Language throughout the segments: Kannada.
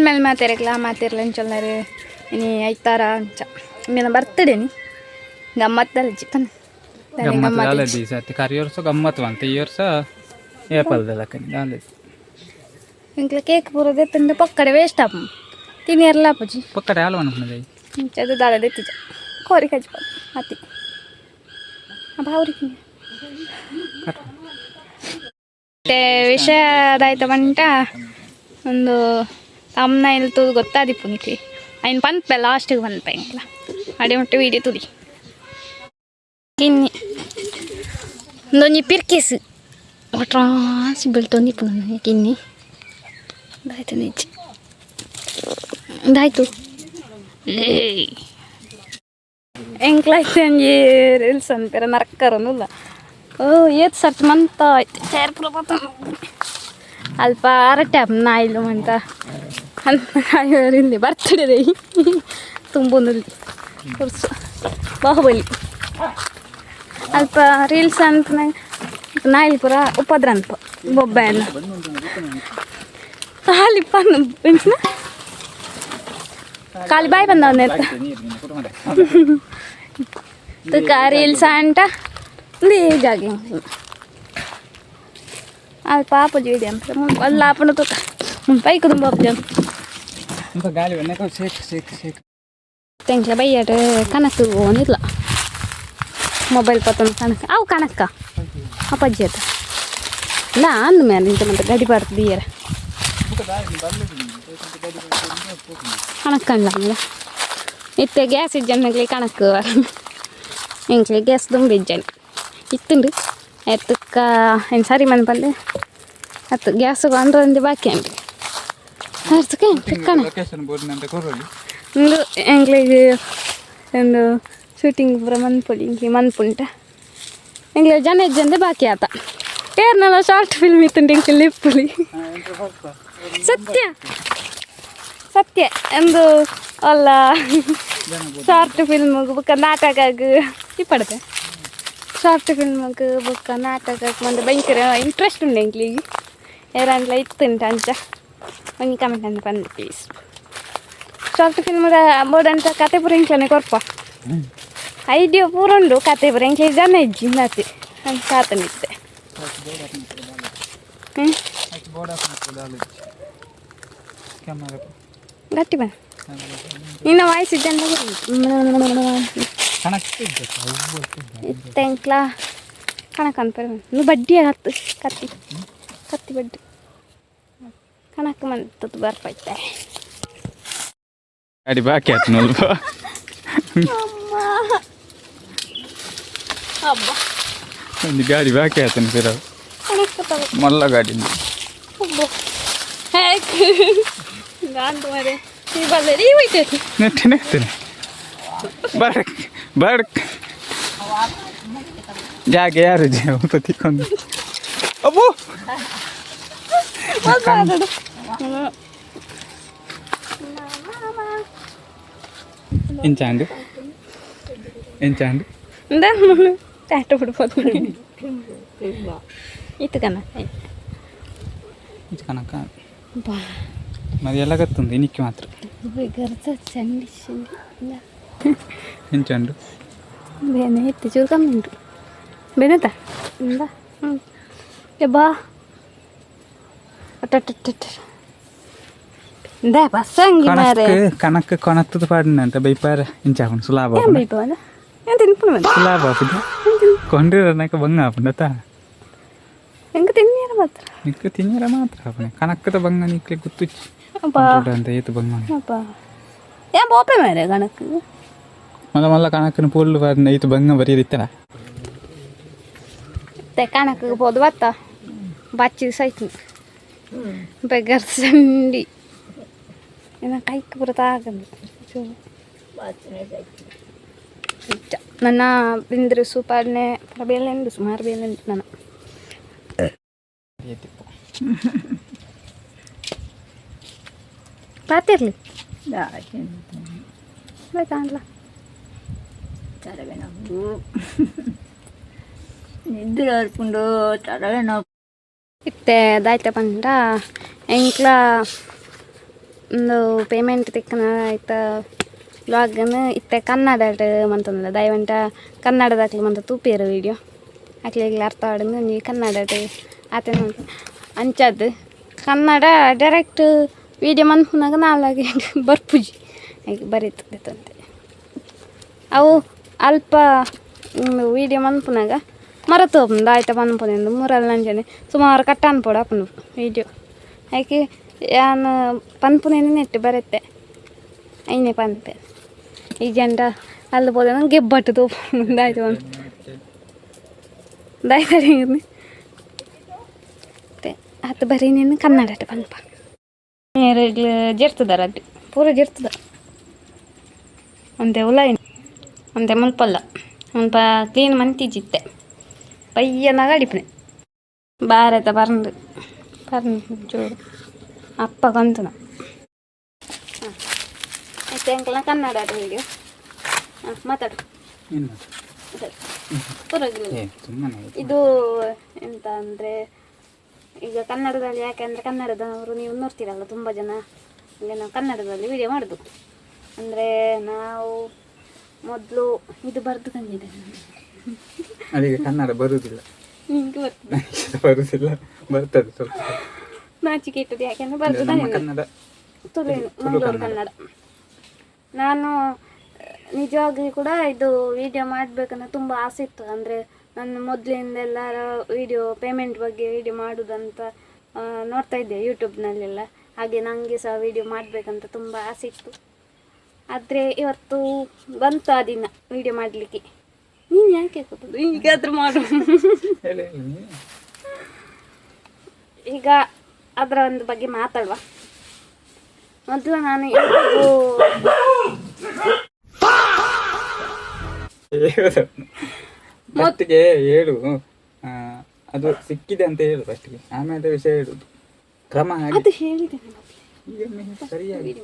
ಮೇಲೆ ಮಾತಿರಲ್ಲ ಚೊಲ್ಲರು ಇನಿ ಐತಾರ ಅಂಚ ಮೇನ ಬರ್ತಡೇ ನಿ ಗಮ್ಮತ್ತಲ್ಲ ಚಿಕನ್ ಗಮ್ಮತ್ತು ಕರಿ ವರ್ಷ ಗಮ್ಮತ್ತು ಅಂತ ಈ ವರ್ಷ ಏಪಲ್ದಲ್ಲ ಕನಿ ಇಂಕ್ಲ ಕೇಕ್ ಪೂರದೆ ತಿಂದು ಪಕ್ಕಡೆ ವೇಸ್ಟ್ ಆಪ ತಿನ್ನಿರಲ್ಲ ಅಪ್ಪಜಿ ಪಕ್ಕಡೆ ಹಾಲು ಅನ್ಕೊಂಡೆ ಅದು ದಾಳದ ಎತ್ತಿಜ ಕೋರಿ ಕಜ್ಪ ಅತಿ ಅಪ್ಪ ಅವ್ರಿಗೆ ಮತ್ತೆ ವಿಷಯ ಅದಾಯ್ತ ಬಂಟ ಒಂದು ತಮ್ಮನ ಇಲ್ತು ಗೊತ್ತಾದಿಪ್ಪು ನಿಕ್ಕೆ ಐನು ಪಂಪೆ ಲಾಸ್ಟಿಗೆ ಬಂದ್ಪ ಇಂಕ್ಲ ಅಡೆ ಮುಟ್ಟೆ ವೀಡಿಯೋ ತುದಿ ಗಿನ್ನಿ ಒಂದೊಂದು ಪಿರ್ಕೇಸು ಒಟ್ರಾಸಿ ಬೀಳ್ತೊಂದಿಪ್ಪು ನನ್ನ ಗಿನ್ನಿ ಇದಾಯ್ತು ನಿಜ ಇದಾಯ್ತು ಎಂಕ್ಲಾಯ್ತು ಅಂಜಿ ರೀಲ್ಸ್ ಅಂತೀರ ನರಕ್ಕರೊಂದಿಲ್ಲ ಏತ್ ಸರ್ಚ್ ಮಂತ ಸೇರ್ಪುರ ಅಲ್ಪ ಅರಟೆ ನಾ ಇಲ್ಲ ಅಂತ ಇಲ್ಲಿ ಬರ್ತಡೇ ತುಂಬೊಂದಲ್ಲಿ ಕುರ್ಸು ಬಾಹುಬಲಿ ಅಲ್ಪ ರೀಲ್ಸ್ ಅಂತ ನಾ ಇಲ್ಲಿ ಪೂರ ಉಪದ್ರ ಅನ್ಪ ಬೊಬ್ಬೆ ಅನ್ನ ಕಾಲಿಪ್ಪ ಬೆಂಚ್ನ ಕಾಲಿ ಬಾಯಿ ಬಂದವನ್ನ ತುಕ ರೀಲ್ಸ್ ಅಂಟ ಜಾಗಿ ಅದು ಪಾಪ ಜೀಡಿ ಅಂತ ಅಲ್ಲ ಆಪನ ತುಕ ಪೈಕು ತುಂಬ ತೆಂಕ್ಲ ಬೈಯಾಟ ಕನಕು ಓನಿಲ್ಲ ಮೊಬೈಲ್ ಪತ್ತೊಂದು ಕನಕ ಅವು ಕನಕ ಅಪ್ಪಾಜಿ ಆತ ಇಲ್ಲ ಅಂದ ಮೇಲೆ ಇಂತ ಮತ್ತೆ ಗಡಿ ಬಾಡ್ತದೆ ಈಯರ ಕಣಕ್ಕಲ್ಲ ಇತ್ತೆ ಗ್ಯಾಸ್ ಇಜ್ಜನ್ನಲ್ಲಿ ಕಣಕ್ಕು ಎಂಕ್ಲೆ ಗ್ಯಾಸ್ ತುಂಬಿಜ್ಜನ್ ಇತ್ತುಂಡು ಎತ್ತಕ್ಕ ಏನು ಸರಿ ಮನೆ ಬಂದೆ ಅತ್ತು ಗ್ಯಾಸ್ಗೆ ಅಂದ್ರಂದು ಬಾಕಿ ಅಂಡಿ ಅರ್ಥಕ್ಕೆ ಕಣ ಒಂದು ಎಂಕ್ಲಿಗೆ ಒಂದು ಶೂಟಿಂಗ್ ಪೂರ ಮನ್ಪುಳಿ ಇಂಕ್ಲಿ ಮನ್ಪುಂಟ ಎಂಕ್ಲೆ ಜನ ಇಜ್ಜಂದೆ ಬಾಕಿ ಆತ ಏರ್ನೆಲ್ಲ ಶಾರ್ಟ್ ಫಿಲ್ಮ್ ಇತ್ತುಂಟು ಇಂಕ್ಲಿ ಲಿಪ್ಪುಳಿ ಸತ್ಯ ಸತ್ಯ ಒಂದು ಅಲ್ಲ ಶಾರ್ಟ್ ಫಿಲ್ಮ್ಗೆ ಬುಕ್ಕ ನಾಟಕಕ್ಕೆ ಇಪ್ಪಡುತ್ತೆ ಶಾರ್ಟ್ ಫಿಲ್ಮ್ಗೆ ಬುಕ್ಕ ನಾಟಕಕ್ಕೆ ಒಂದು ಭಯಂಕರ ಇಂಟ್ರೆಸ್ಟ್ ಉಂಡು ಎಂಕ್ಲಿಗೆ ಯಾರಂಗ್ಲ ಇತ್ತುಂಟು ಅಂಚ ಒಂದು ಕಮೆಂಟ್ ಅಂತ ಬಂದು ಪ್ಲೀಸ್ ಶಾರ್ಟ್ ಫಿಲ್ಮ್ಗೆ ಬೋರ್ಡಂತ ಕತೆ ಪೂರ ಇಂಕ್ಲನೆ ಕೊರ್ಪ ಐಡಿಯಾ ಪೂರ ಉಂಡು ಕತೆ ಪೂರ ಇಂಕ್ಲಿ ಜನ ಇಜ್ಜಿ ನಾತಿ ಅಂತ ಕಾತನಿತ್ತೆ ಗಟ್ಟಿ ಬಾ ನಿನ್ನ ವಾಯ್ಸ್ ಇದ್ದಂತ ತೆಂಕ್ಲ ಕಣಕ್ ಅನ್ಪರ ನೀವು ಬಡ್ಡಿ ಹತ್ತು ಕತ್ತಿ ಕತ್ತಿ ಬಡ್ಡಿ ಕಣಕ್ ಮಂತದ್ದು ಬರ್ಪೈತೆ ಗಾಡಿ ಬಾಕಿ ಆಯ್ತು ನೋಲ್ಪ ಒಂದು ಗಾಡಿ ಬಾಕಿ ಆಯ್ತಾನೆ ಸರ್ ಮಲ್ಲ ಗಾಡಿ ನೆಟ್ಟನೆ ಬಡಕ್ ಬಡಕ್ ಜಾಗ ಯಾರು ಊಟ ತಿಕ್ಕೊಂಡು ಅಬ್ಬು ಎಂಚಾಂಡು ಎಂಚಾಂಡು ಟ್ಯಾಟು ಬಿಡ್ಬೋದು ಇದು ಕಣ ಇದು ಕನಕ మరి ఎలాగత్తుంది నీకు మాత్రం ఎంచండు ಬೇನೆ ಎತ್ತಿ ಚೂರು ಕಮ್ಮಿ ಉಂಟು ಬೇನೆತ ಇಂದ ಬಾ ಇಂದ ಬಸ್ಸಂಗಿ ಮಾರೆ ಕನಕ ಕೊನತ್ತದ ಪಾಡಿನಂತ ಬೈಪಾರ ಇಂಚಾಪಣ ಸುಲಾಭ ಬೈಪಾರ ಎಂತ ತಿನ್ಪುಣ ಸುಲಾಭ ಆಪದ ಕೊಂಡಿರನಕ ಬಂಗ ಆಪಂಡತ ಎಂಕ ತಿನ್ನಿರ ಮಾತ್ರ ನಿಕ್ಕ ತಿನ್ನಿರ ಮಾತ್ರ ಆಪನೆ ಕನಕದ ಬಂಗ ನಿಕ್ಲೆ ಗುತ್ತುಚ್ಚಿ ಅಂತ ಏತು ಬಂಗ ಏ ಬೋಪೆ ಮಾರೆ ಕಣಕ್ ಮಲ್ಲ ಮಲ್ಲ ಕಣಕ್ಕನ ಪೂರ್ಲು ಬಾರಿನ ಐತು ಬಂಗ ಬರೀದಿತ್ತಲ್ಲ ಕಣಕ್ಕೆ ಹೋದ ಬತ್ತ ಬಚ್ಚಿ ಸೈತು ಬೆಗರ್ ಸಂಡಿ ಏನ ಕೈಕ್ ಬರತಾಗಂದು ನನ್ನ ಬಿಂದ್ರೆ ಸೂಪರ್ನೆ ಬೇಲೆಂದು ಸುಮಾರು ಬೇಲೆಂದು ನನ್ನ ಪಾತಿರ್ಲಿ ಬೇಕಲ್ಲ ತರವೇನೋ ನಿದ್ರೆ ಹರ್ಕೊಂಡು ತರವೇನೋ ಇತ್ತೆ ದಾಯ್ತ ಬಂದ ಎಂಕ್ಲ ಒಂದು ಪೇಮೆಂಟ್ ತಿಕ್ಕನ ಆಯ್ತಾ ಬ್ಲಾಗನ್ನು ಇತ್ತೆ ಕನ್ನಡ ಮಂತಂದಿಲ್ಲ ದಯವಂಟ ಕನ್ನಡದಾಕ್ಲಿ ಮಂತ ತೂಪೇರು ವೀಡಿಯೋ ಹಾಕ್ಲಿಕ್ಕೆ ಅರ್ಥ ಆಡಿದ್ದು ನೀವು ಕನ್ನಡ ಆತ ಅಂಚದ್ದು ಕನ್ನಡ ಡೈರೆಕ್ಟ್ ವೀಡಿಯೋ ಮನ್ಪುನಾಗ ನಾಲ್ಗೆ ಬರ್ಪುಜಿ ಹಾಗೆ ಬರೀತದೆ ತಂತೆ ಅವು ಅಲ್ಪ ವೀಡಿಯೋ ಮನ್ಪುನಾಗ ಮರತು ಹೋಗ್ದು ಆಯ್ತಾ ಮನ್ಪುನಿಂದು ಮೂರಲ್ಲಿ ನಂಜನೆ ಸುಮಾರು ಕಟ್ಟ ಅನ್ಪೋಡು ಅಪ್ಪನು ವೀಡಿಯೋ ಯಾಕೆ ನಾನು ಪನ್ಪುನೇನೆ ನೆಟ್ಟು ಬರುತ್ತೆ ಐನೇ ಪನ್ಪೆ ಈ ಜಂಡ ಅಲ್ಲಿ ಬೋದ ನಂಗೆ ಗೆಬ್ಬಟ್ಟು ತೋಪುಂಡು ಆಯ್ತು ಒಂದು ದಾಯ್ತಾರೆ ಅದು ಬರೀ ನೀನು ಕನ್ನಡ ಪನ್ಪ ಜರ್ತದಾರ ಅದು ಪೂರ ಜರ್ತದ ಅಂತೆ ಉಲಾಯಿ ಅಂತೆ ಮುಲ್ಪಲ್ಲ ಮುಲ್ಪ ಕ್ಲೀನ್ ಮಂತಿಜಿತ್ತೆ ಪಯ್ಯನಾಗ ಅಡಿಪನೆ ಭಾರತ ಪರಂದು ಚೂರು ಅಪ್ಪ ಕಂತನ ಹಾಂ ಆಯ್ತು ಅಂಕಲ್ನ ಕನ್ನಡ ಅದು ವೀಡಿಯೋ ಹಾಂ ಮಾತಾಡು ಪರವಾಗಿಲ್ಲ ಇದು ಎಂತ ಅಂದರೆ ಈಗ ಕನ್ನಡದಲ್ಲಿ ಯಾಕೆಂದರೆ ಕನ್ನಡದವರು ನೀವು ನೋಡ್ತೀರಲ್ಲ ತುಂಬ ಜನ ಈಗ ನಾವು ಕನ್ನಡದಲ್ಲಿ ವೀಡಿಯೋ ಮಾಡೋದು ಅಂದರೆ ನಾವು ಮೊದಲು ಇದು ಬರೆದು ತಂದಿದ್ದೆ ಅದಕ್ಕೆ ಕನ್ನಡ ಬರುವುದಿಲ್ಲ ನಿಂಗೆ ಬರ್ತದೆ ಬರುವುದಿಲ್ಲ ಬರ್ತದೆ ಸ್ವಲ್ಪ ನಾಚಿಕೆ ಇಟ್ಟದ್ದು ಯಾಕೆಂದರೆ ಬರೆದು ಕನ್ನಡ ತುಳು ಕನ್ನಡ ನಾನು ನಿಜವಾಗ್ಲೂ ಕೂಡ ಇದು ವಿಡಿಯೋ ಮಾಡಬೇಕಂದ್ರೆ ತುಂಬ ಆಸೆ ಇತ್ತು ಅಂದರೆ ನಾನು ಮೊದಲಿಂದೆಲ್ಲ ವಿಡಿಯೋ ಪೇಮೆಂಟ್ ಬಗ್ಗೆ ವಿಡಿಯೋ ಮಾಡೋದಂತ ನೋಡ್ತಾ ಇದ್ದೆ ಯೂಟ್ಯೂಬ್ನಲ್ಲೆಲ್ಲ ಹಾಗೆ ನನಗೆ ಸಹ ವಿಡಿಯೋ ಮಾಡಬೇಕಂತ ತುಂಬ ಆಸೆ ಇತ್ತು ಆದರೆ ಇವತ್ತು ಬಂತು ಆ ದಿನ ವಿಡಿಯೋ ಮಾಡಲಿಕ್ಕೆ ನೀನು ಯಾಕೆ ಕೂತದ್ದು ಈಗಾದರೂ ಮಾಡು ಈಗ ಅದರ ಒಂದು ಬಗ್ಗೆ ಮಾತಾಡುವ ಮೊದಲು ನಾನು ಫಸ್ಟಿಗೆ ಹೇಳು ಅದು ಸಿಕ್ಕಿದೆ ಅಂತ ಹೇಳು ಫಸ್ಟಿಗೆ ಆಮೇಲೆ ವಿಷಯ ಹೇಳುದು ಕ್ರಮ ಹಾಗೆ ಅದು ಹೇಳಿದ್ದೇನೆ ಈಗ ಸರಿಯಾಗಿ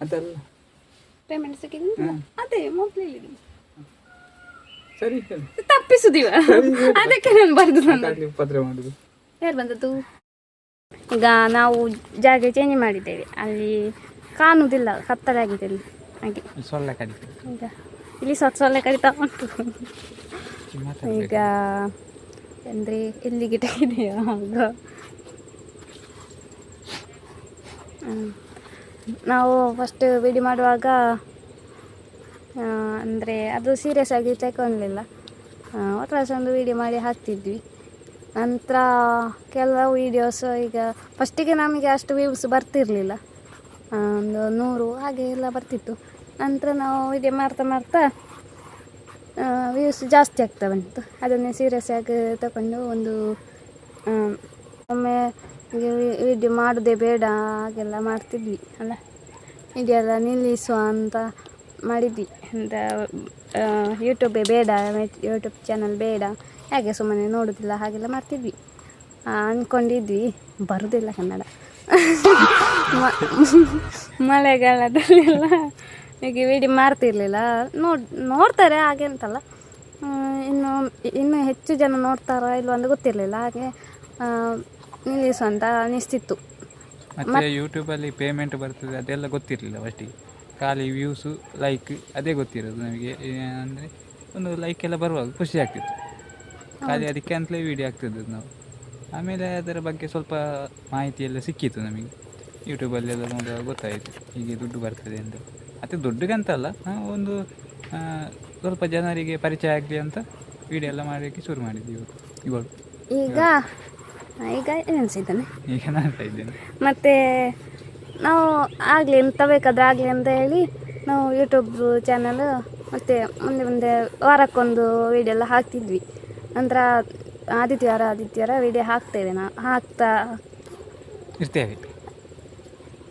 ಅದಲ್ಲ ಪೇಮೆಂಟ್ ಸಿಕ್ಕಿದೆ ಅದೇ ಮೊದಲು ಹೇಳಿದ್ದೀನಿ ಸರಿ ಹೇಳು ತಪ್ಪಿಸುದೀವ ಅದಕ್ಕೆ ನಾನು ಬರೆದು ಉಪದ್ರ ಮಾಡುದು ಯಾರು ಬಂದದ್ದು ಈಗ ನಾವು ಜಾಗ ಚೇಂಜ್ ಮಾಡಿದ್ದೇವೆ ಅಲ್ಲಿ ಕಾಣುವುದಿಲ್ಲ ಕತ್ತಲೆ ಆಗಿದೆ ಅಲ್ಲಿ ಹಾಗೆ ಸೊಳ್ಳೆ ಕಡಿತ ಈಗ ಇಲ್ಲಿ ಸೊಳ್ಳೆ ಕಡಿತಾ ಉಂಟು ಈಗ ಅಂದರೆ ಎಲ್ಲಿ ಗಿಡ ಇದೆಯಾ ಆಗ ನಾವು ಫಸ್ಟ್ ವಿಡಿಯೋ ಮಾಡುವಾಗ ಅಂದರೆ ಅದು ಸೀರಿಯಸ್ ಆಗಿ ತಗೊಳ್ಳಿಲ್ಲ ಒಟ್ರಾಸ ಒಂದು ವೀಡಿಯೋ ಮಾಡಿ ಹಾಕ್ತಿದ್ವಿ ನಂತರ ಕೆಲವು ವೀಡಿಯೋಸ್ ಈಗ ಫಸ್ಟಿಗೆ ನಮಗೆ ಅಷ್ಟು ವ್ಯೂಸ್ ಬರ್ತಿರಲಿಲ್ಲ ಒಂದು 100 ಹಾಗೆ ಎಲ್ಲ ಬರ್ತಿತ್ತು ನಂತರ ನಾವು ವಿಡಿಯೋ ಮಾಡ್ತಾ ವ್ಯೂಸ್ ಜಾಸ್ತಿ ಆಗ್ತಾ ಬಂತು ಅದನ್ನೇ ಸೀರಿಯಸ್ ಆಗಿ ತಗೊಂಡು ಒಂದು ಒಮ್ಮೆ ವಿಡಿಯೋ ಮಾಡೋದೇ ಬೇಡ ಹಾಗೆಲ್ಲ ಮಾಡ್ತಿದ್ವಿ ಅಲ್ಲ ವಿಡಿಯೋ ಎಲ್ಲ ನಿಲ್ಲಿಸುವ ಅಂತ ಮಾಡಿದ್ವಿ ಅಂತ ಯೂಟ್ಯೂಬೇ ಬೇಡ ಯೂಟ್ಯೂಬ್ ಚಾನಲ್ ಬೇಡ ಹಾಗೆ ಸುಮ್ಮನೆ ನೋಡೋದಿಲ್ಲ ಹಾಗೆಲ್ಲ ಮಾಡ್ತಿದ್ವಿ ಅಂದ್ಕೊಂಡಿದ್ವಿ ಬರೋದಿಲ್ಲ ಕನ್ನಡ ಮಳೆಗಾಲದಲ್ಲೆಲ್ಲ ಹೀಗೆ ವಿಡಿಯೋ ಮಾಡ್ತಿರ್ಲಿಲ್ಲ ನೋಡ್ತಾರೆ ಹಾಗೆ ಅಂತಲ್ಲ ಇನ್ನೂ ಹೆಚ್ಚು ಜನ ನೋಡ್ತಾರೋ ಇಲ್ವ ಅಂತ ಗೊತ್ತಿರಲಿಲ್ಲ ಹಾಗೆ ನಿಲ್ಲಿಸು ಅಂತ ಅನಿಸ್ತಿತ್ತು ಮತ್ತೆ ಯೂಟ್ಯೂಬಲ್ಲಿ ಪೇಮೆಂಟ್ ಬರ್ತದೆ ಅದೆಲ್ಲ ಗೊತ್ತಿರಲಿಲ್ಲ ಫಸ್ಟಿಗೆ ಖಾಲಿ ವ್ಯೂಸು ಲೈಕ್ ಅದೇ ಗೊತ್ತಿರೋದು ನಮಗೆ ಅಂದರೆ ಒಂದು ಲೈಕ್ ಎಲ್ಲ ಬರುವಾಗ ಖುಷಿ ಆಗ್ತಿತ್ತು ಖಾಲಿ ಅದಕ್ಕೆ ಅಂತಲೇ ವೀಡಿಯೋ ಆಗ್ತಿದ್ದು ನಾವು ಆಮೇಲೆ ಅದರ ಬಗ್ಗೆ ಸ್ವಲ್ಪ ಮಾಹಿತಿ ಎಲ್ಲ ಸಿಕ್ಕಿತ್ತು ನಮಗೆ ಯೂಟ್ಯೂಬಲ್ಲೆಲ್ಲ ನೋಡುವಾಗ ಗೊತ್ತಾಯಿತು ಹೀಗೆ ದುಡ್ಡು ಬರ್ತದೆ ಅಂತ ಮತ್ತು ದುಡ್ಡಿಗಂತಲ್ಲ ಒಂದು ಸ್ವಲ್ಪ ಜನರಿಗೆ ಪರಿಚಯ ಆಗಲಿ ಅಂತ ವೀಡಿಯೋ ಎಲ್ಲ ಮಾಡೋಕ್ಕೆ ಶುರು ಮಾಡಿದ್ವಿ ಇವಾಗ ಈಗ ಎನಿಸಿದ್ದಾನೆ ಈಗ ನಾಡ್ತಾ ಇದ್ದೇನೆ ಮತ್ತು ನಾವು ಆಗಲಿ ಎಂತ ಬೇಕಾದ್ರೆ ಆಗಲಿ ಅಂತ ಹೇಳಿ ನಾವು ಯೂಟ್ಯೂಬ್ ಚಾನಲ್ ಮತ್ತು ಮುಂದೆ ವಾರಕ್ಕೊಂದು ವೀಡಿಯೋ ಎಲ್ಲ ಹಾಕ್ತಿದ್ವಿ ನಂತರ ಆದಿತ್ಯವಾರ ವೀಡಿಯೋ ಹಾಕ್ತೇವೆ ಹಾಕ್ತಾ ಇರ್ತೇವೆ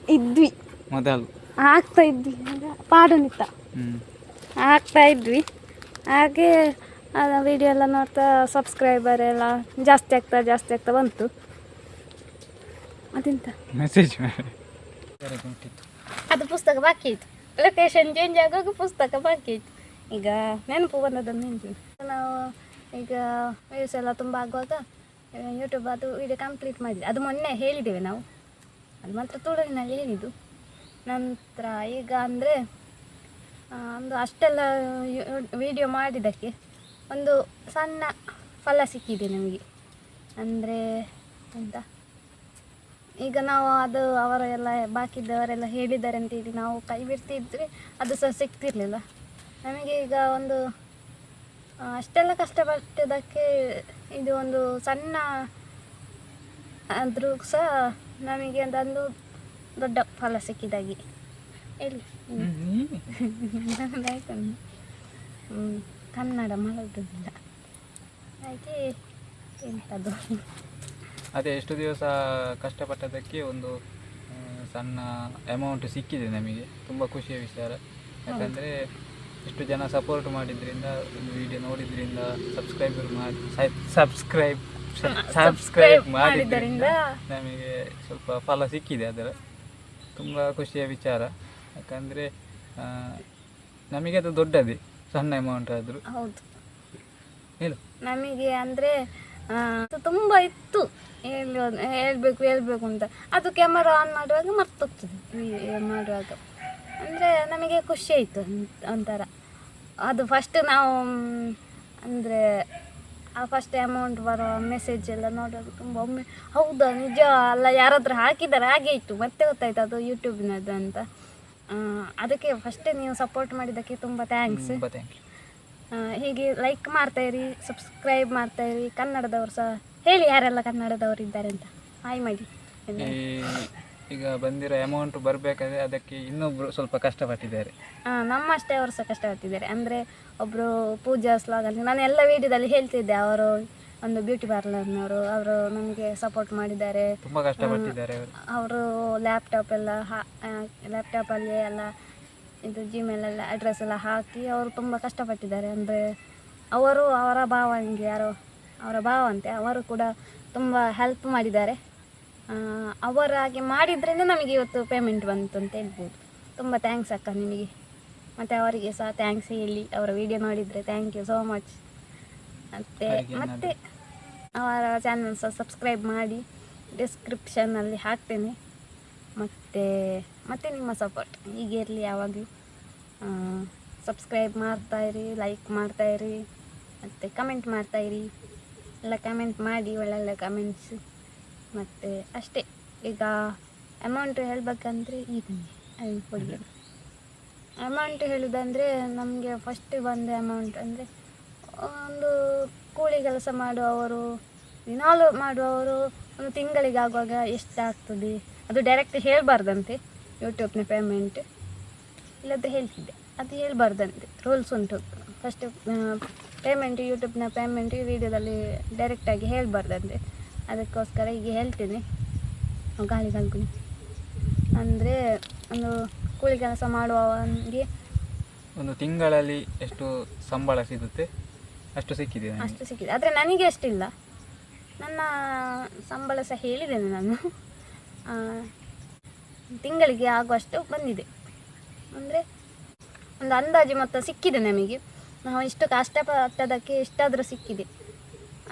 ಇದ್ವಿ ಮೊದಲು ಹಾಕ್ತಾ ಇದ್ವಿ ಪಾಡನಿತ್ತ ಹಾಕ್ತಾ ಇದ್ವಿ ಹಾಗೆ ವೀಡಿಯೋ ಎಲ್ಲ ನೋಡ್ತಾ ಸಬ್ಸ್ಕ್ರೈಬರ್ ಎಲ್ಲ ಜಾಸ್ತಿ ಆಗ್ತಾ ಬಂತು ಅದೆಂತ ಮೆಸೇಜ್ ಅದು ಪುಸ್ತಕ ಬಾಕಿ ಇತ್ತು ಲೊಕೇಶನ್ ಚೇಂಜ್ ಆಗುವಾಗ ಪುಸ್ತಕ ಬಾಕಿ ಇತ್ತು ಈಗ ನೆನಪು ಬಂದದನ್ನು ನೆನಪು ನಾವು ಈಗ ವ್ಯೂಸ್ ಎಲ್ಲ ತುಂಬ ಆಗುವಾಗ ಯೂಟ್ಯೂಬ್ ಅದು ವಿಡಿಯೋ ಕಂಪ್ಲೀಟ್ ಮಾಡಿದ್ವಿ ಅದು ಮೊನ್ನೆ ಹೇಳಿದ್ದೇವೆ ನಾವು ಅದು ಮಾತ್ರ ತುಳುವಿನಲ್ಲಿ ಹೇಳಿದ್ದು ನಂತರ ಈಗ ಅಂದರೆ ಒಂದು ಅಷ್ಟೆಲ್ಲ ವಿಡಿಯೋ ಮಾಡಿದ್ದಕ್ಕೆ ಒಂದು ಸಣ್ಣ ಫಲ ಸಿಕ್ಕಿದೆ ನಮಗೆ. ಅಂದರೆ ಎಂತ, ಈಗ ನಾವು ಅದು ಅವರೆಲ್ಲ ಬಾಕಿ ಇದ್ದವರೆಲ್ಲ ಹೇಳಿದ್ದಾರೆ ಅಂತೇಳಿ ನಾವು ಕೈ ಬಿಡ್ತಿದ್ರೆ ಅದು ಸಹ ಸಿಗ್ತಿರ್ಲಿಲ್ಲ ನಮಗೆ. ಈಗ ಒಂದು ಅಷ್ಟೆಲ್ಲ ಕಷ್ಟಪಟ್ಟದಕ್ಕೆ ಇದು ಒಂದು ಸಣ್ಣ ಆದರೂ ಸಹ ನಮಗೆ ಅದೊಂದು ದೊಡ್ಡ ಫಲ ಸಿಕ್ಕಿದಾಗೆ ಹೇಳಿ. ಕನ್ನಡ ಮಲಗುದಿಲ್ಲ ಹಾಗೆ ಎಂಥದ್ದು. ಅದೇ ಎಷ್ಟು ದಿವಸ ಕಷ್ಟಪಟ್ಟದಕ್ಕೆ ಒಂದು ಸಣ್ಣ ಅಮೌಂಟ್ ಸಿಕ್ಕಿದೆ ನಮಗೆ. ತುಂಬ ಖುಷಿಯ ವಿಚಾರ. ಯಾಕಂದರೆ ಎಷ್ಟು ಜನ ಸಪೋರ್ಟ್ ಮಾಡಿದ್ರಿಂದ, ಒಂದು ವಿಡಿಯೋ ನೋಡಿದ್ರಿಂದ, ಸಬ್ಸ್ಕ್ರೈಬ್ ಮಾಡಿದ್ರಿಂದ ನಮಗೆ ಸ್ವಲ್ಪ ಫಲ ಸಿಕ್ಕಿದೆ. ಅದರ ತುಂಬ ಖುಷಿಯ ವಿಚಾರ. ಯಾಕಂದರೆ ನಮಗೆ ಅದು ದೊಡ್ಡದೇ, ಸಣ್ಣ ಅಮೌಂಟ್ ಆದರೂ. ಹೌದು, ಹೇಳು. ನಮಗೆ ಅಂದರೆ ತುಂಬ ಇತ್ತು ಹೇಳ್ಬೇಕು ಅಂತ. ಅದು ಕ್ಯಾಮರಾ ಆನ್ ಮಾಡುವಾಗ ಮರ್ತೋಗ್ತದೆ ಮಾಡುವಾಗ. ಅಂದರೆ ನಮಗೆ ಖುಷಿ ಆಯಿತು ಒಂಥರ. ಅದು ಫಸ್ಟ್ ನಾವು ಅಂದರೆ ಆ ಫಸ್ಟ್ ಅಮೌಂಟ್ ಬರೋ ಮೆಸೇಜ್ ಎಲ್ಲ ನೋಡುವಾಗ ತುಂಬ ಒಮ್ಮೆ ಹೌದಾ ನಿಜ ಅಲ್ಲ ಯಾರಾದರೂ ಹಾಕಿದ್ದಾರೆ ಹಾಗೆ ಇತ್ತು. ಮತ್ತೆ ಗೊತ್ತಾಯ್ತು ಅದು ಯೂಟ್ಯೂಬಿನದ್ದು ಅಂತ. ಅದಕ್ಕೆ ಫಸ್ಟೇ ನೀವು ಸಪೋರ್ಟ್ ಮಾಡಿದ್ದಕ್ಕೆ ತುಂಬ ಥ್ಯಾಂಕ್ಸ್. ಹೀಗೆ ಲೈಕ್ ಮಾಡ್ತಾಯಿರಿ, ಸಬ್ಸ್ಕ್ರೈಬ್ ಮಾಡ್ತಾಯಿರಿ. ಕನ್ನಡದವರು ಸಹ ಹೇಳಿ ಯಾರೆಲ್ಲ ಕನ್ನಡದವರು ಇದ್ದಾರೆ ಅಂತ ಹಾಯ್ ಮಾಡಿ. ಈಗ ಬಂದಿರೋ ಅಮೌಂಟ್ ಬರಬೇಕಾದ್ರೆ ಅದಕ್ಕೆ ಇನ್ನೊಬ್ಬರು ಸ್ವಲ್ಪ ಕಷ್ಟಪಟ್ಟಿದ್ದಾರೆ. ನಮ್ಮಷ್ಟೇ ಅವರು ಸಹ ಕಷ್ಟಪಟ್ಟಿದ್ದಾರೆ. ಅಂದರೆ ಒಬ್ಬರು ಪೂಜಾ ಸ್ಲಾಗಲ್ಲಿ ನಾನು ಎಲ್ಲ ವೀಡಿಯೋದಲ್ಲಿ ಹೇಳ್ತಿದ್ದೆ, ಅವರು ಒಂದು ಬ್ಯೂಟಿ ಪಾರ್ಲರ್ನವರು, ಅವರು ನಮಗೆ ಸಪೋರ್ಟ್ ಮಾಡಿದ್ದಾರೆ, ತುಂಬ ಕಷ್ಟಪಟ್ಟಿದ್ದಾರೆ. ಅವರು ಲ್ಯಾಪ್ಟಾಪಲ್ಲಿ ಎಲ್ಲ ಇದು ಜಿಮೇಲೆಲ್ಲ ಅಡ್ರೆಸ್ ಎಲ್ಲ ಹಾಕಿ ಅವರು ತುಂಬ ಕಷ್ಟಪಟ್ಟಿದ್ದಾರೆ. ಅಂದರೆ ಅವರು ಅವರ ಭಾವನಿಗೆ ಯಾರೋ ಅವರ ಭಾವಂತೆ ಅವರು ಕೂಡ ತುಂಬ ಹೆಲ್ಪ್ ಮಾಡಿದ್ದಾರೆ. ಅವರಾಗೆ ಮಾಡಿದ್ರೇ ನಮಗೆ ಇವತ್ತು ಪೇಮೆಂಟ್ ಬಂತು ಅಂತ ಹೇಳ್ಬೋದು. ತುಂಬ ಥ್ಯಾಂಕ್ಸ್ ಅಕ್ಕ ನಿಮಗೆ. ಮತ್ತು ಅವರಿಗೆ ಸಹ ಥ್ಯಾಂಕ್ಸ್ ಹೇಳಿ, ಅವರ ವಿಡಿಯೋ ನೋಡಿದರೆ ಥ್ಯಾಂಕ್ ಯು ಸೋ ಮಚ್. ಮತ್ತು ಅವರ ಚಾನಲ್ ಸಹ ಸಬ್ಸ್ಕ್ರೈಬ್ ಮಾಡಿ, ಡಿಸ್ಕ್ರಿಪ್ಷನ್ನಲ್ಲಿ ಹಾಕ್ತೇನೆ. ಮತ್ತು ನಿಮ್ಮ ಸಪೋರ್ಟ್ ಹೀಗೆ ಇರಲಿ ಯಾವಾಗಲೂ. ಸಬ್ಸ್ಕ್ರೈಬ್ ಮಾಡ್ತಾಯಿರಿ, ಲೈಕ್ ಮಾಡ್ತಾಯಿರಿ, ಮತ್ತು ಕಮೆಂಟ್ ಮಾಡ್ತಾಯಿರಿ. ಎಲ್ಲ ಕಮೆಂಟ್ ಮಾಡಿ, ಒಳ್ಳೊಳ್ಳೆ ಕಮೆಂಟ್ಸ್. ಮತ್ತು ಅಷ್ಟೇ. ಈಗ ಅಮೌಂಟ್ ಹೇಳಬೇಕಂದ್ರೆ ಈಗ ಅಲ್ಲಿ ಕೊಡಿ. ಅಮೌಂಟ್ ಹೇಳೋದಂದರೆ ನಮಗೆ ಫಸ್ಟ್ ಬಂದ ಅಮೌಂಟ್ ಅಂದರೆ ಒಂದು ಕೂಲಿ ಕೆಲಸ ಮಾಡುವವರು, ದಿನಾಲು ಮಾಡುವವರು ಒಂದು ತಿಂಗಳಿಗೆ ಆಗುವಾಗ ಎಷ್ಟಾಗ್ತದೆ ಅದು ಡೈರೆಕ್ಟ್ ಹೇಳಬಾರ್ದಂತೆ. ಯೂಟ್ಯೂಬ್ನ ಪೇಮೆಂಟ್ ಇಲ್ಲದ್ರೆ ಹೇಳ್ತಿದ್ದೆ, ಅದು ಹೇಳಬಾರ್ದಂತೆ, ರೂಲ್ಸ್ ಉಂಟು. ಫಸ್ಟ್ ಪೇಮೆಂಟ್, ಯೂಟ್ಯೂಬ್ನ ಪೇಮೆಂಟ್ ವಿಡಿಯೋದಲ್ಲಿ ಡೈರೆಕ್ಟಾಗಿ ಹೇಳಬಾರ್ದಂತೆ. ಅದಕ್ಕೋಸ್ಕರ ಈಗ ಹೇಳ್ತೀನಿ. ಗಾಳಿ ಕಲ್ಕೊಂಡು ಅಂದರೆ ಒಂದು ಕೂಲಿ ಕೆಲಸ ಮಾಡುವವನಿಗೆ ಒಂದು ತಿಂಗಳಲ್ಲಿ ಎಷ್ಟು ಸಂಬಳ ಸಿಗುತ್ತೆ ಅಷ್ಟು ಸಿಕ್ಕಿದೆ. ಆದರೆ ನನಗೆ ಅಷ್ಟಿಲ್ಲ. ನನ್ನ ಸಂಬಳ ಸಹ ಹೇಳಿದ್ದೇನೆ ನಾನು. ತಿಂಗಳಿಗೆ ಆಗುವಷ್ಟು ಬಂದಿದೆ. ಅಂದರೆ ಒಂದು ಅಂದಾಜು ಮೊತ್ತ ಸಿಕ್ಕಿದೆ ನಮಗೆ. ನಾವು ಇಷ್ಟು ಕಷ್ಟಪಟ್ಟದಕ್ಕೆ ಎಷ್ಟಾದರೂ ಸಿಕ್ಕಿದೆ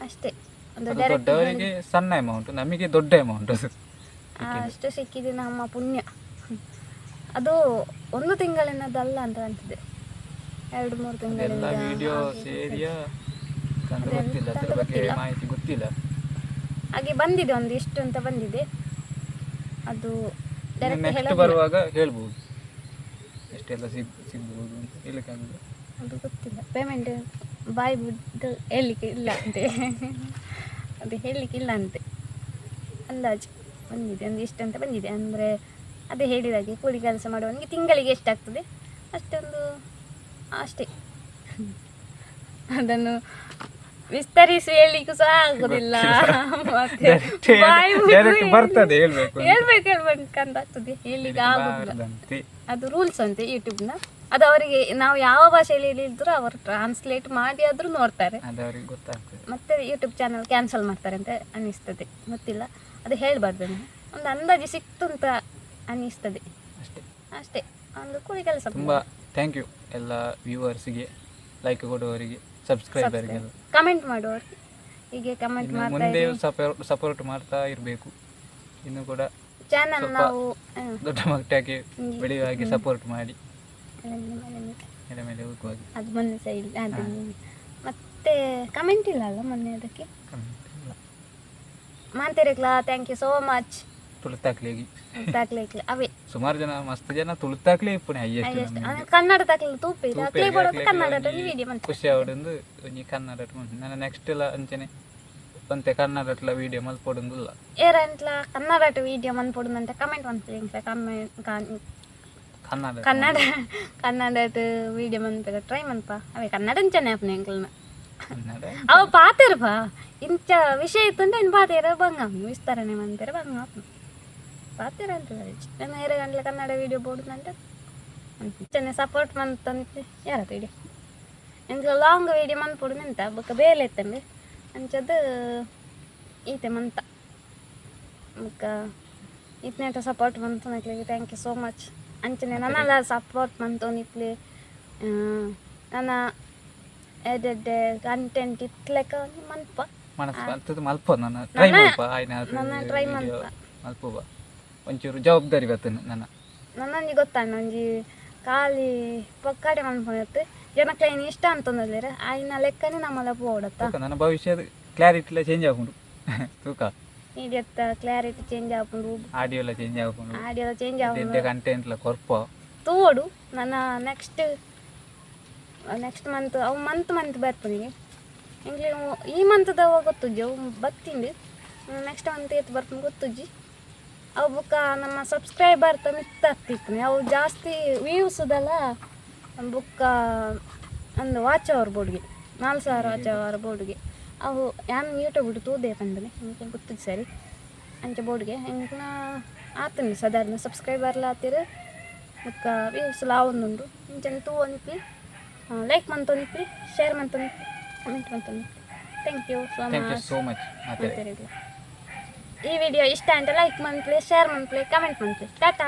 ಅಷ್ಟೇ. ಒಂದು ದೊಡ್ಡವರಿಗೆ ಸಣ್ಣ ಅಮೌಂಟ್, ನಮಗೆ ದೊಡ್ಡ ಅಮೌಂಟ್. ಅಷ್ಟು ಸಿಕ್ಕಿದೆ ನಮ್ಮ ಪುಣ್ಯ. ಅದು ಒಂದು ತಿಂಗಳಿನದಲ್ಲ ಅಂತ ಅಂತಿದೆ, 2-3 ತಿಂಗಳಿಂದ. ವಿಡಿಯೋ ಸೇರಿಯಾ ಗೊತ್ತಿಲ್ಲ, ಅದರ ಬಗ್ಗೆ ಮಾಹಿತಿ ಗೊತ್ತಿಲ್ಲ. ಹಾಗೆ ಬಂದಿದೆ ಒಂದು ಎಷ್ಟು ಅಂತ ಬಂದಿದೆ. ಅದು ನೆಕ್ಸ್ಟ್ ಬರುವಾಗ ಹೇಳ್ಬೋದು ಎಷ್ಟೆಲ್ಲ ಸಿಗ್ಬೋದು ಅಂತ ಹೇಳಕ್ಕಾಗಲ್ಲ. ಅದು ಗೊತ್ತಿಲ್ಲ. ಪೇಮೆಂಟ್ ಬಾಯ್ ಬಿಟ್ಟು ಹೇಳಲಿಕ್ಕೆ ಇಲ್ಲ ಅಂತೆ. ಅದು ಹೇಳಲಿಕ್ಕೆ ಇಲ್ಲ ಅಂತೆ. ಅಂದಾಜು ಬಂದಿದೆ ಒಂದು ಇಷ್ಟು ಅಂತ ಬಂದಿದೆ. ಅಂದರೆ ಅದೇ ಹೇಳಿದಾಗೆ ಕೂಲಿ ಕೆಲಸ ಮಾಡುವವನಿಗೆ ತಿಂಗಳಿಗೆ ಎಷ್ಟಾಗ್ತದೆ ಅಷ್ಟೊಂದು ಅಷ್ಟೇ. ಅದನ್ನು ವಿಸ್ತರಿಸಿ ಹೇಳಲಿಕ್ಕೂ ಸಹ ಆಗೋದಿಲ್ಲ. ಮತ್ತೆ ಬರ್ತದೆ ಹೇಳ್ಬೇಕಂತ ಆಗ್ತದೆ, ಹೇಳಲಿಕ್ಕೆ ಆಗೋದಿಲ್ಲ. ಅದು ರೂಲ್ಸ್ ಅಂತೆ ಯೂಟ್ಯೂಬ್ನ. ಅದು ಅವರಿಗೆ ನಾವು ಯಾವ ಭಾಷೆಯಲ್ಲಿ ಹೇಳಿದ್ರು ಅವರು ಟ್ರಾನ್ಸ್ಲೇಟ್ ಮಾಡಿ ಆದರೂ ನೋಡ್ತಾರೆ. ಮತ್ತೆ ಯೂಟ್ಯೂಬ್ ಚಾನಲ್ ಕ್ಯಾನ್ಸಲ್ ಮಾಡ್ತಾರೆ ಅಂತ ಅನ್ನಿಸ್ತದೆ, ಗೊತ್ತಿಲ್ಲ. ಅದು ಹೇಳಬಾರ್ದು. ಒಂದು ಅಂದಾಜು ಸಿಕ್ತು ಅಂತ ಅನ್ನಿಸ್ತದೆ ಅಷ್ಟೇ. ಒಂದು ಕೂಲಿ ಕೆಲಸ. ತುಂಬ ಥ್ಯಾಂಕ್ ಯು ಎಲ್ಲ ವ್ಯೂವರ್ಸ್ಗೆ, ಲೈಕ್ ಕೊಡುವವರಿಗೆ, ಸಬ್ಸ್ಕ್ರೈಬರ್ಗೆ, ಕಮೆಂಟ್ ಮಾಡುವವರಿಗೆ. ಹೀಗೆ ಕಮೆಂಟ್ ಮುಂದೆ ಸಪೋರ್ಟ್ ಮಾಡ್ತಾ ಇರಬೇಕು. ಇನ್ನು ಕೂಡ ಚಾನಲ್ ನಾವು ದೊಡ್ಡ ಮಟ್ಟಕ್ಕೆ ಬೆಳೆಯುವ ಹಾಗೆ ಸಪೋರ್ಟ್ ಮಾಡಿ ಮೇಲೆ ಮೇಲೆ ಹೋಗುವಾಗ ಅದು ಮೊನ್ನೆ ಸೈಡ್ ಅದು ಮತ್ತೆ ಕಮೆಂಟ್ ಇಲ್ಲ ಅಲ್ಲ ಮೊನ್ನೆ ಅದಕ್ಕೆ ಮಾಂತೇರಿಕ್ಲಾ ಥ್ಯಾಂಕ್ ಯು ಸೋ ಮಚ್ ತುಳುತ್ತಾಕ್ಲಿಗೆ ಅವೇ ಸುಮಾರು ಜನ ಮಸ್ತ್ ಜನ ತುಳುತ್ತಾಕ್ಲಿ ಇಪ್ಪುನೆ ಹೈಯೆಸ್ಟ್ ಕನ್ನಡ ತಾಕ್ಲಿ ತೂಪಿ ತಾಕ್ಲಿ ಬೋಡೋದು ಕನ್ನಡ ವಿಡಿಯೋ ಮಂತ್ ಖುಷಿ ಅವಡೊಂದು ಒಂಜಿ ಕನ್ನಡ ನನ್ನ ನೆಕ್ಸ್ಟ್ ಎಲ್ಲ ಅಂಚನೆ ಒಂತೆ ಕನ್ನಡಟ್ಲ ವಿಡಿಯೋ ಮಲ್ಪೊಡುಂದಿಲ್ಲ ಏರಂಟ್ಲ ಕನ್ನಡ ವಿಡಿಯೋ ಮನ್ಪೊಡುಂದಂತ ಕಮೆಂಟ್ ಮನ್ಪುಲಿ ಕನ್ನಡ ಕನ್ನಡ ವಿಡಿಯೋ ಮನ್ಪೆಲ್ಲ ಟ್ರೈ ಮನ್ಪ ಅವೇ ಕನ್ನಡ ಅಂಚನೆ ಆಪ್ನೆ ಎಂಕ್ಲನ ಅವ ಪಾತೆರಪ್ಪ ಇಂಚ ವಿಷಯ ಇತ್ತಂದ್ರೆ ಇನ್ನು ಪಾತೆರ ಬಂಗ ವಿಸ್ತರಣೆ ಮಂತೆರ ಬಂಗ ಪಾತೆರ ಅಂತ ನಾನು 2 ಗಂಟೆ ಕನ್ನಡ ವಿಡಿಯೋ ಬೋಡುದಂತ ಚೆನ್ನ ಸಪೋರ್ಟ್ ಮಂತಂತೆ ಯಾರ ವಿಡಿಯೋ ಎಂಕ್ಲ ಲಾಂಗ್ ವಿಡಿಯೋ ಮನ್ಪೊಡು ನಿಂತ ಬೊಕ್ಕ ಬೇಲೆ ಇತ್ತಂಗೆ ಅಂಚದು ಈತೆ ಮಂತ ಬೊಕ್ಕ ಇತ್ನೇಟ ಸಪೋರ್ಟ್ ಮಂತು ನಕ್ಲಿಗೆ ಥ್ಯಾಂಕ್ ಯು ಸೋ ಮಚ್ ಅಂಚನೆ ನನ್ನೆಲ್ಲ ಸಪೋರ್ಟ್ ಮಂತು ನಿಕ್ಲಿ ನನ್ನ ಎಡೆಡ್ಡೆ ಕಂಟೆಂಟ್ ಇತ್ಲೆಕ್ಕ ಮನ್ಪ ನನ್ನ ಟ್ರೈ ಮಲ್ಪ ಒಂಚೂರು ಜವಾಬ್ದಾರಿ ಬರ್ತೇನೆ ನನ್ನಂಜಿ ಗೊತ್ತಾಂಡ ಒಂಜಿ ಖಾಲಿ ಪೊಕ್ಕಡೆ ಮನ್ಪೊನತ್ತು ಜನಕ್ಕೆ ಏನು ಇಷ್ಟ ಅಂತಂದ್ರೆ ಆಯ್ನ ಲೆಕ್ಕನೇ ನಮ್ಮಲ್ಲ ಪೋಡತ್ತ ನನ್ನ ಭವಿಷ್ಯದ ಕ್ಲಾರಿಟಿ ಚೇಂಜ್ ಆಗುಂಡು ತೂಕ ಇಡಿಯತ್ತ ಕ್ಲಾರಿಟಿ ಚೇಂಜ್ ಆಪುಂಡು ಆಡಿಯೋ ಎಲ್ಲ ಚೇಂಜ್ ಆಪುಂಡು ಕಂಟೆಂಟ್ ಎಲ್ಲ ಕೊರ್ಪ ತೋಡು ನನ್ನ ನೆಕ್ಸ್ಟ್ ಮಂತ್ ಅವು ಮಂತ್ ಬರ್ಪನಿಗೆ ಇಂಗ್ಲಿ ಈ ಮಂತ್ದವ ಗೊತ್ತುಜ್ಜಿ ಅವು ಬತ್ತಿಂಡು ನೆಕ್ಸ್ಟ್ ಮಂತ್ ಎತ್ತು ಬರ್ಪನೆ ಗೊತ್ತುಜ್ಜಿ ಅವು ಬುಕ್ಕ ನಮ್ಮ ಸಬ್ಸ್ಕ್ರೈಬರ್ ಮಿತ್ತಾಗ್ತಿಪ್ಪನೆ ಅವು ಜಾಸ್ತಿ ವ್ಯೂಸ್ದಲ್ಲ ಬುಕ್ಕ ಒಂದು ವಾಚ್ ಅವರ್ ಬೋರ್ಡ್ಗೆ 4,000 ವಾಚ್ ಅವರ್ ಬೋರ್ಡ್ಗೆ ಅವು ಯಾನು ಯೂಟ್ಯೂಬ್ ಬಿಟ್ಟು ತೂದೇ ಪಂಡನೆ ಇಂಕ ಗೊತ್ತಿದ್ದು ಸರಿ ಅಂಚೆ ಬೋರ್ಡ್ಗೆ ಇಂಕನ ಆತಂಡು ಸಾಧಾರಣ ಸಬ್ಸ್ಕ್ರೈಬರ್ಲ ಆತಿರು ಬುಕ್ಕ ವ್ಯೂಸ್ ಲಾವೊಂದುಂಡು ಇಂಚನೆ ತೂ ಅನ್ಪಿ ಲೈಕ್ ಮಂತೊಂದಿಪ್ರಿ ಶೇರ್ ಮಂತೊಂದಿಪ್ರಿ ಕಮೆಂಟ್ ಮಂತೊಂದಿಪ್ರಿ ಥ್ಯಾಂಕ್ ಯು ಸೋ ಮಚ್ ಈ ವಿಡಿಯೋ ಇಷ್ಟ ಅಂತ ಲೈಕ್ ಮಂತ್ಲಿ ಶೇರ್ ಮಂತ್ಲಿ ಕಮೆಂಟ್ ಮಂತ್ಲಿ ಟಾಟಾ.